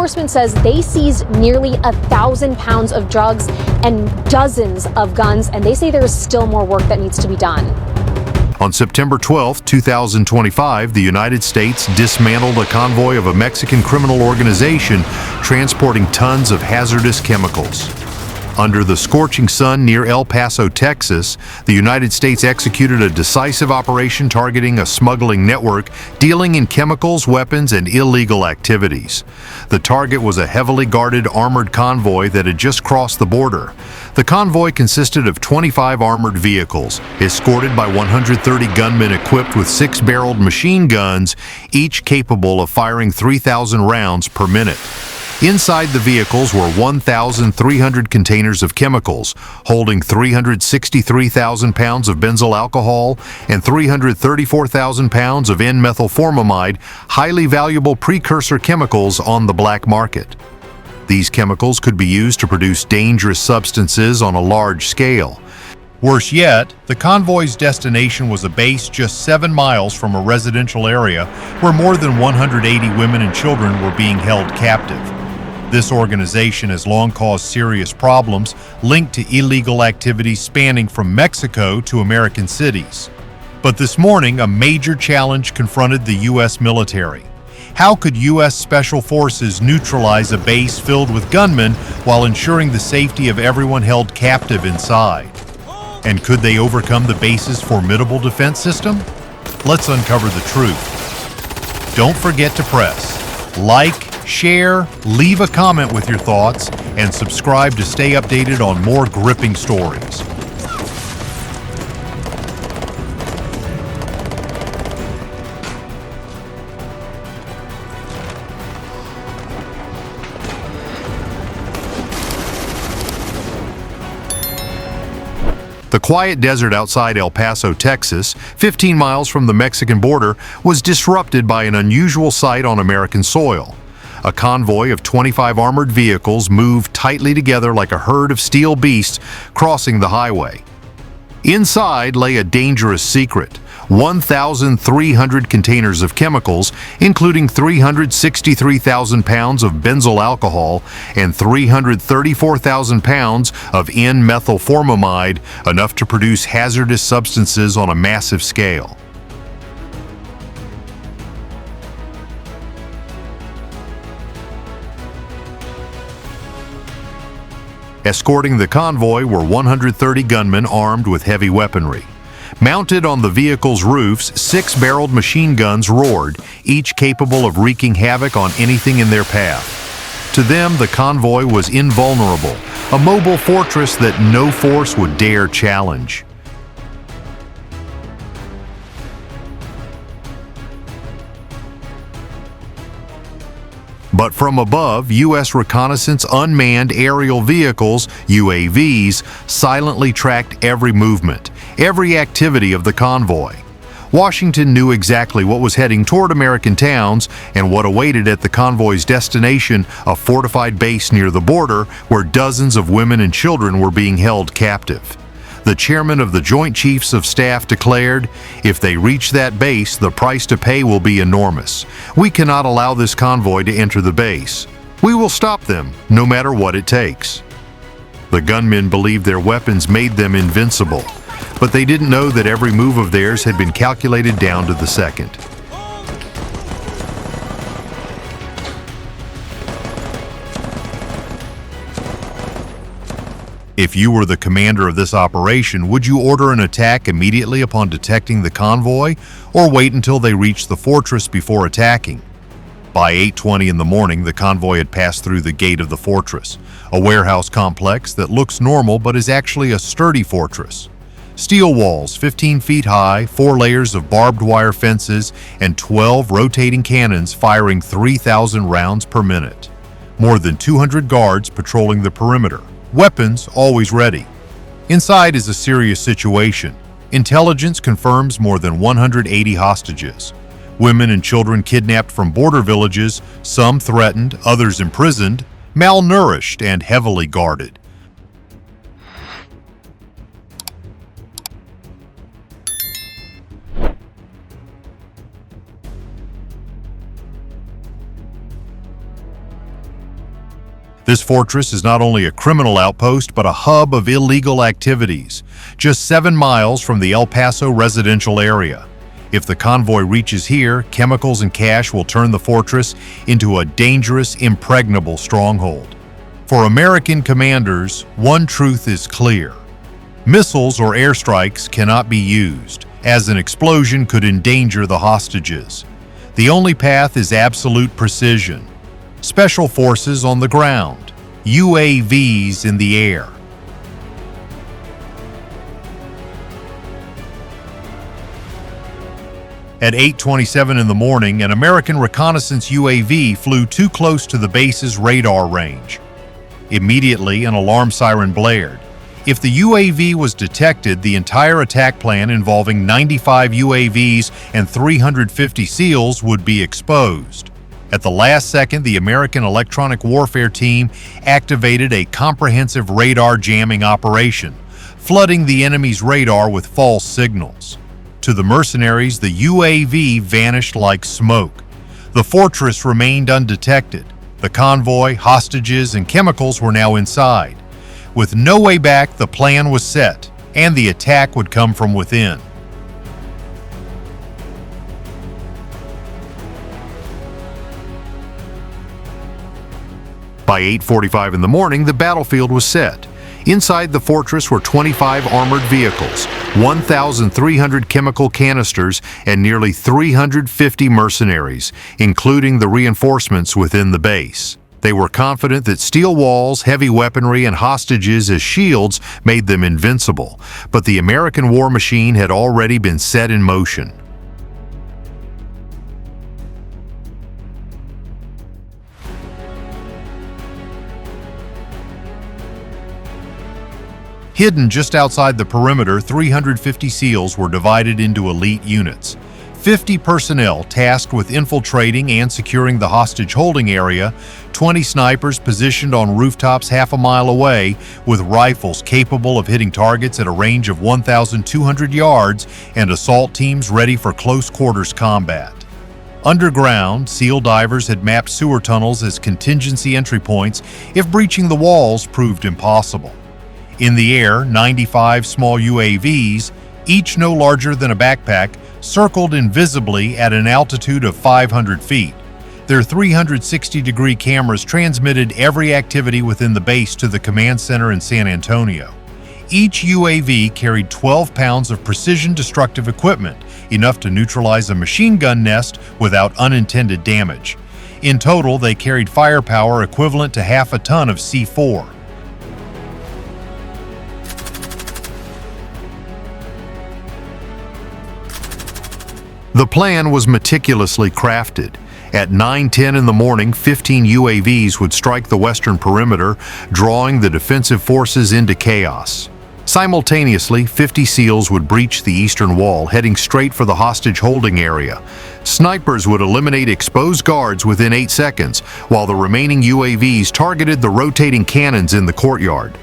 enforcement says they seized nearly 1,000 pounds of drugs and dozens of guns, and they say there is still more work that needs to be done. On September 12, 2025, the United States dismantled a convoy of a Mexican criminal organization transporting tons of hazardous chemicals. Under the scorching sun near El Paso, Texas, the United States executed a decisive operation targeting a smuggling network dealing in chemicals, weapons, and illegal activities. The target was a heavily guarded armored convoy that had just crossed the border. The convoy consisted of 25 armored vehicles, escorted by 130 gunmen equipped with 6-barreled machine guns, each capable of firing 3,000 rounds per minute. Inside the vehicles were 1,300 containers of chemicals, holding 363,000 pounds of benzyl alcohol and 334,000 pounds of N-methylformamide, highly valuable precursor chemicals on the black market. These chemicals could be used to produce dangerous substances on a large scale. Worse yet, the convoy's destination was a base just 7 miles from a residential area where more than 180 women and children were being held captive. This organization has long caused serious problems linked to illegal activities spanning from Mexico to American cities. But this morning, a major challenge confronted the U.S. military. How could U.S. Special Forces neutralize a base filled with gunmen while ensuring the safety of everyone held captive inside? And could they overcome the base's formidable defense system? Let's uncover the truth. Don't forget to press like, share, leave a comment with your thoughts, and subscribe to stay updated on more gripping stories. The quiet desert outside El Paso, Texas, 15 miles from the Mexican border, was disrupted by an unusual sight on American soil. A convoy of 25 armored vehicles moved tightly together like a herd of steel beasts crossing the highway. Inside lay a dangerous secret: 1,300 containers of chemicals, including 363,000 pounds of benzyl alcohol and 334,000 pounds of N-methylformamide, enough to produce hazardous substances on a massive scale. Escorting the convoy were 130 gunmen armed with heavy weaponry. Mounted on the vehicle's roofs, 6-barreled machine guns roared, each capable of wreaking havoc on anything in their path. To them, the convoy was invulnerable, a mobile fortress that no force would dare challenge. But from above, U.S. reconnaissance unmanned aerial vehicles, UAVs, silently tracked every movement, every activity of the convoy. Washington knew exactly what was heading toward American towns and what awaited at the convoy's destination, a fortified base near the border where dozens of women and children were being held captive. The chairman of the Joint Chiefs of Staff declared, "If they reach that base, the price to pay will be enormous. We cannot allow this convoy to enter the base. We will stop them, no matter what it takes." The gunmen believed their weapons made them invincible, but they didn't know that every move of theirs had been calculated down to the second. If you were the commander of this operation, would you order an attack immediately upon detecting the convoy, or wait until they reached the fortress before attacking? By 8:20 in the morning, the convoy had passed through the gate of the fortress, a warehouse complex that looks normal but is actually a sturdy fortress. Steel walls 15 feet high, 4 layers of barbed wire fences, and 12 rotating cannons firing 3,000 rounds per minute. More than 200 guards patrolling the perimeter. Weapons always ready. Inside is a serious situation. Intelligence confirms more than 180 hostages. Women and children kidnapped from border villages, some threatened, others imprisoned, malnourished, and heavily guarded. This fortress is not only a criminal outpost, but a hub of illegal activities, just 7 miles from the El Paso residential area. If the convoy reaches here, chemicals and cash will turn the fortress into a dangerous, impregnable stronghold. For American commanders, one truth is clear. Missiles or airstrikes cannot be used, as an explosion could endanger the hostages. The only path is absolute precision. Special forces on the ground, UAVs in the air. At 8:27 in the morning, an American reconnaissance UAV flew too close to the base's radar range. Immediately, an alarm siren blared. If the UAV was detected, the entire attack plan involving 95 UAVs and 350 SEALs would be exposed. At the last second, the American electronic warfare team activated a comprehensive radar jamming operation, flooding the enemy's radar with false signals. To the mercenaries, the UAV vanished like smoke. The fortress remained undetected. The convoy, hostages, and chemicals were now inside. With no way back, the plan was set, and the attack would come from within. By 8:45 in the morning, the battlefield was set. Inside the fortress were 25 armored vehicles, 1,300 chemical canisters, and nearly 350 mercenaries, including the reinforcements within the base. They were confident that steel walls, heavy weaponry, and hostages as shields made them invincible, but the American war machine had already been set in motion. Hidden just outside the perimeter, 350 SEALs were divided into elite units. 50 personnel tasked with infiltrating and securing the hostage holding area, 20 snipers positioned on rooftops half a mile away with rifles capable of hitting targets at a range of 1,200 yards, and assault teams ready for close quarters combat. Underground, SEAL divers had mapped sewer tunnels as contingency entry points if breaching the walls proved impossible. In the air, 95 small UAVs, each no larger than a backpack, circled invisibly at an altitude of 500 feet. Their 360-degree cameras transmitted every activity within the base to the command center in San Antonio. Each UAV carried 12 pounds of precision destructive equipment, enough to neutralize a machine gun nest without unintended damage. In total, they carried firepower equivalent to half a ton of C4. The plan was meticulously crafted. At 9:10 in the morning, 15 UAVs would strike the western perimeter, drawing the defensive forces into chaos. Simultaneously, 50 SEALs would breach the eastern wall, heading straight for the hostage holding area. Snipers would eliminate exposed guards within 8 seconds, while the remaining UAVs targeted the rotating cannons in the courtyard.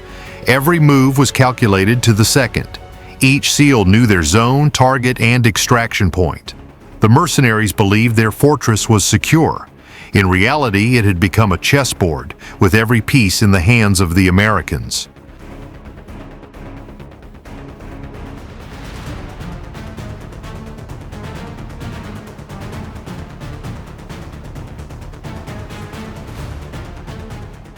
Every move was calculated to the second. Each SEAL knew their zone, target, and extraction point. The mercenaries believed their fortress was secure. In reality, it had become a chessboard, with every piece in the hands of the Americans.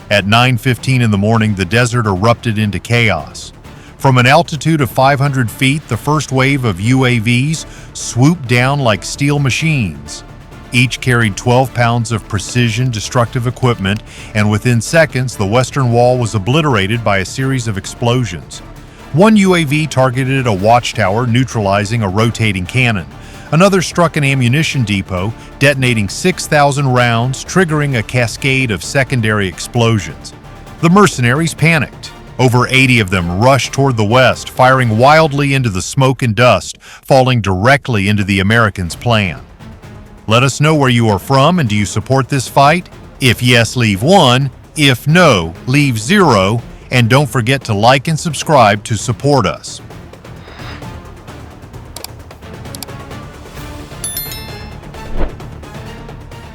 At 9:15 in the morning, the desert erupted into chaos. From an altitude of 500 feet, the first wave of UAVs swooped down like steel machines. Each carried 12 pounds of precision destructive equipment, and within seconds, the western wall was obliterated by a series of explosions. One UAV targeted a watchtower, neutralizing a rotating cannon. Another struck an ammunition depot, detonating 6,000 rounds, triggering a cascade of secondary explosions. The mercenaries panicked. Over 80 of them rushed toward the west, firing wildly into the smoke and dust, falling directly into the Americans' plan. Let us know where you are from, and do you support this fight? If yes, leave 1. If no, leave 0. And don't forget to like and subscribe to support us.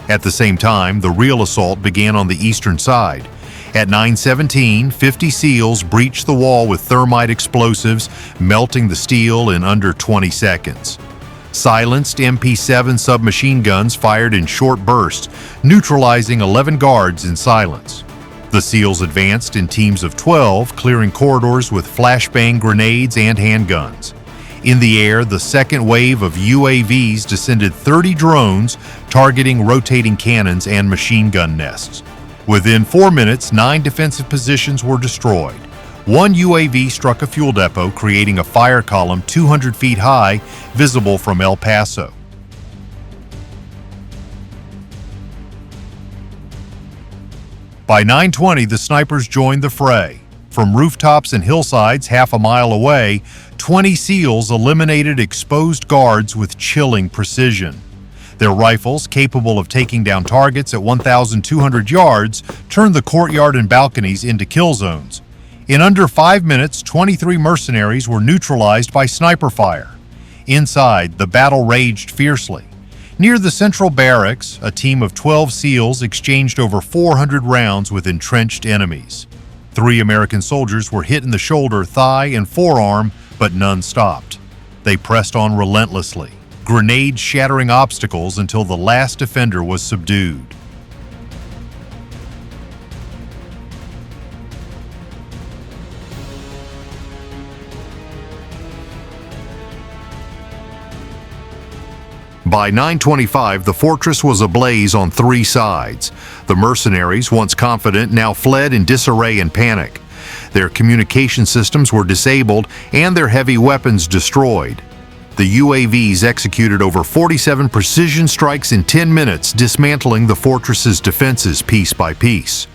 At the same time, the real assault began on the eastern side. At 9:17, 50 SEALs breached the wall with thermite explosives, melting the steel in under 20 seconds. Silenced MP-7 submachine guns fired in short bursts, neutralizing 11 guards in silence. The SEALs advanced in teams of 12, clearing corridors with flashbang grenades and handguns. In the air, the second wave of UAVs descended 30 drones, targeting rotating cannons and machine gun nests. Within 4 minutes, 9 defensive positions were destroyed. One UAV struck a fuel depot, creating a fire column 200 feet high, visible from El Paso. By 9:20, the snipers joined the fray. From rooftops and hillsides half a mile away, 20 SEALs eliminated exposed guards with chilling precision. Their rifles, capable of taking down targets at 1,200 yards, turned the courtyard and balconies into kill zones. In under 5 minutes, 23 mercenaries were neutralized by sniper fire. Inside, the battle raged fiercely. Near the central barracks, a team of 12 SEALs exchanged over 400 rounds with entrenched enemies. 3 American soldiers were hit in the shoulder, thigh, and forearm, but none stopped. They pressed on relentlessly, grenades shattering obstacles until the last defender was subdued. By 9:25, the fortress was ablaze on 3 sides. The mercenaries, once confident, now fled in disarray and panic. Their communication systems were disabled and their heavy weapons destroyed. The UAVs executed over 47 precision strikes in 10 minutes, dismantling the fortress's defenses piece by piece.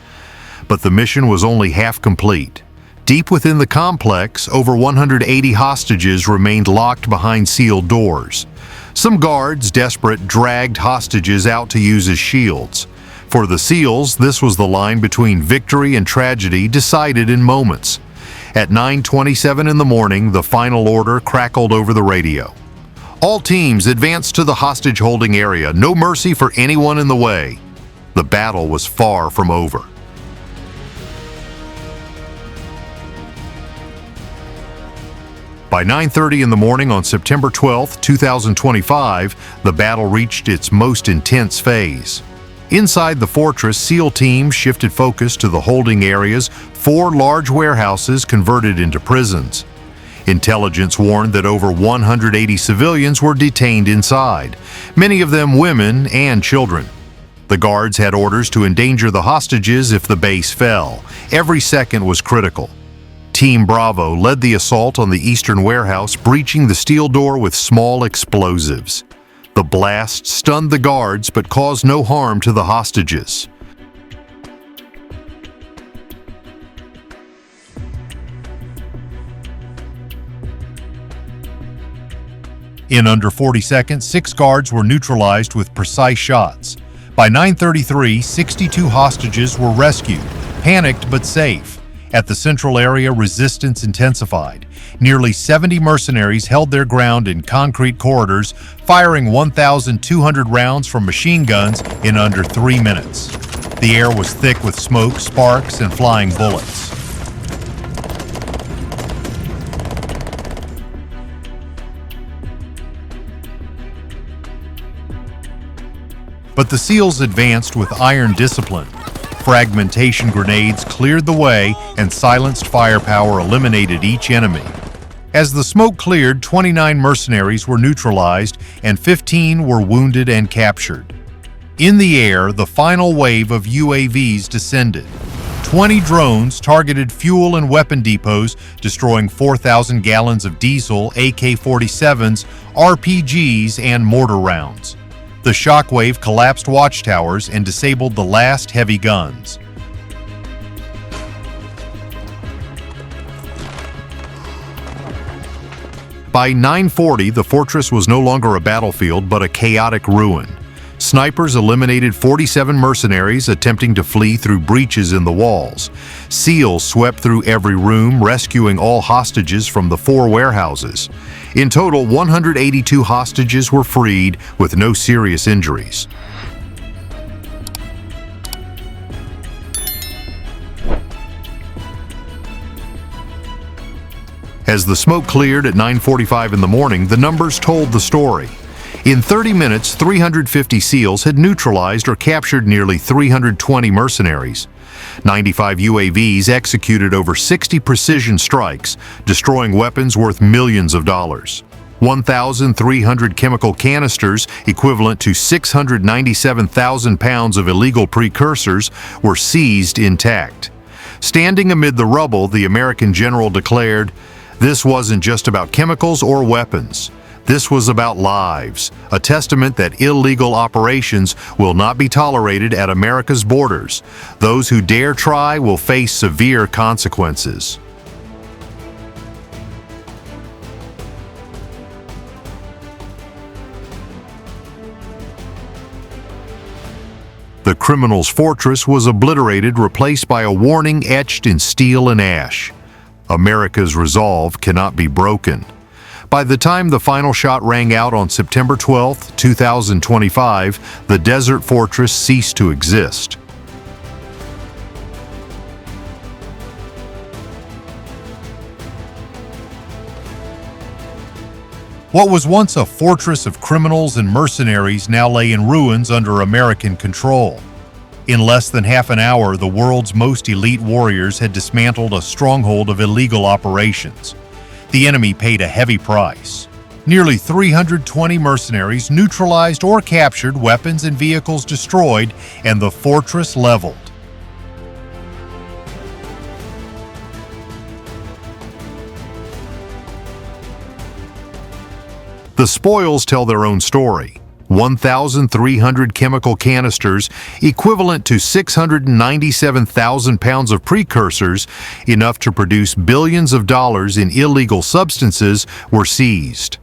But the mission was only half complete. Deep within the complex, over 180 hostages remained locked behind sealed doors. Some guards, desperate, dragged hostages out to use as shields. For the SEALs, this was the line between victory and tragedy, decided in moments. At 9:27 in the morning, the final order crackled over the radio. All teams advance to the hostage-holding area. No mercy for anyone in the way. The battle was far from over. By 9:30 in the morning on September 12, 2025, the battle reached its most intense phase. Inside the fortress, SEAL teams shifted focus to the holding areas, 4 large warehouses converted into prisons. Intelligence warned that over 180 civilians were detained inside, many of them women and children. The guards had orders to endanger the hostages if the base fell. Every second was critical. Team Bravo led the assault on the eastern warehouse, breaching the steel door with small explosives. The blast stunned the guards but caused no harm to the hostages. In under 40 seconds, 6 guards were neutralized with precise shots. By 9:33, 62 hostages were rescued, panicked but safe. At the central area, resistance intensified. Nearly 70 mercenaries held their ground in concrete corridors, firing 1,200 rounds from machine guns in under 3 minutes. The air was thick with smoke, sparks, and flying bullets. But the SEALs advanced with iron discipline. Fragmentation grenades cleared the way, and silenced firepower eliminated each enemy. As the smoke cleared, 29 mercenaries were neutralized, and 15 were wounded and captured. In the air, the final wave of UAVs descended. 20 drones targeted fuel and weapon depots, destroying 4,000 gallons of diesel, AK-47s, RPGs, and mortar rounds. The shockwave collapsed watchtowers and disabled the last heavy guns. By 9:40, the fortress was no longer a battlefield but a chaotic ruin. Snipers eliminated 47 mercenaries attempting to flee through breaches in the walls. SEALs swept through every room, rescuing all hostages from the 4 warehouses. In total, 182 hostages were freed with no serious injuries. As the smoke cleared at 9:45 in the morning, the numbers told the story. In 30 minutes, 350 SEALs had neutralized or captured nearly 320 mercenaries. 95 UAVs executed over 60 precision strikes, destroying weapons worth millions of dollars. 1,300 chemical canisters, equivalent to 697,000 pounds of illegal precursors, were seized intact. Standing amid the rubble, the American general declared, "This wasn't just about chemicals or weapons. This was about lives, a testament that illegal operations will not be tolerated at America's borders. Those who dare try will face severe consequences." The criminal's fortress was obliterated, replaced by a warning etched in steel and ash. America's resolve cannot be broken. By the time the final shot rang out on September 12, 2025, the desert fortress ceased to exist. What was once a fortress of criminals and mercenaries now lay in ruins under American control. In less than half an hour, the world's most elite warriors had dismantled a stronghold of illegal operations. The enemy paid a heavy price. Nearly 320 mercenaries neutralized or captured, weapons and vehicles destroyed, and the fortress leveled. The spoils tell their own story. 1,300 chemical canisters, equivalent to 697,000 pounds of precursors, enough to produce billions of dollars in illegal substances, were seized.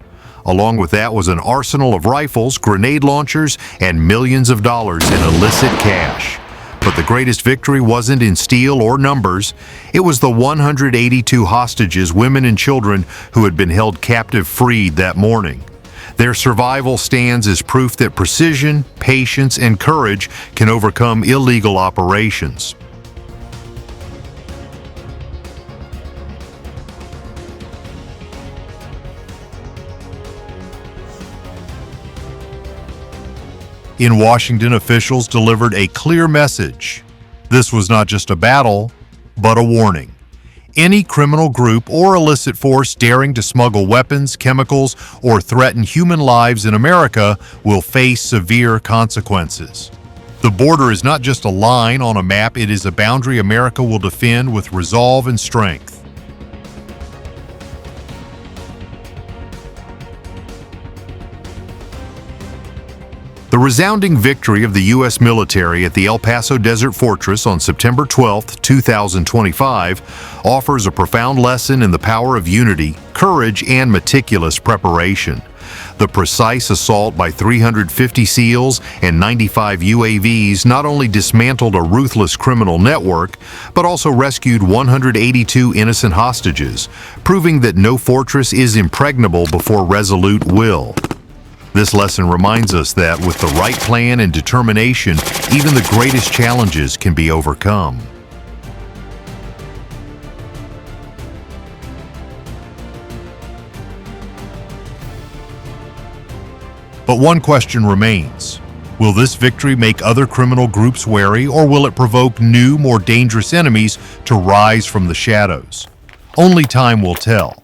Along with that was an arsenal of rifles, grenade launchers, and millions of dollars in illicit cash. But the greatest victory wasn't in steel or numbers. It was the 182 hostages, women and children, who had been held captive freed that morning. Their survival stands as proof that precision, patience, and courage can overcome illegal operations. In Washington, officials delivered a clear message. This was not just a battle, but a warning. Any criminal group or illicit force daring to smuggle weapons, chemicals, or threaten human lives in America will face severe consequences. The border is not just a line on a map, it is a boundary America will defend with resolve and strength. The resounding victory of the U.S. military at the El Paso Desert Fortress on September 12, 2025, offers a profound lesson in the power of unity, courage, and meticulous preparation. The precise assault by 350 SEALs and 95 UAVs not only dismantled a ruthless criminal network, but also rescued 182 innocent hostages, proving that no fortress is impregnable before resolute will. This lesson reminds us that with the right plan and determination, even the greatest challenges can be overcome. But one question remains. Will this victory make other criminal groups wary, or will it provoke new, more dangerous enemies to rise from the shadows? Only time will tell.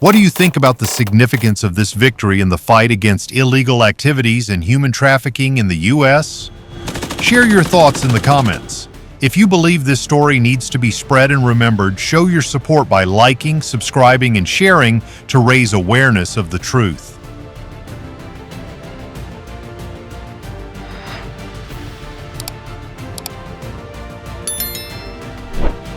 What do you think about the significance of this victory in the fight against illegal activities and human trafficking in the U.S.? Share your thoughts in the comments. If you believe this story needs to be spread and remembered, show your support by liking, subscribing, and sharing to raise awareness of the truth.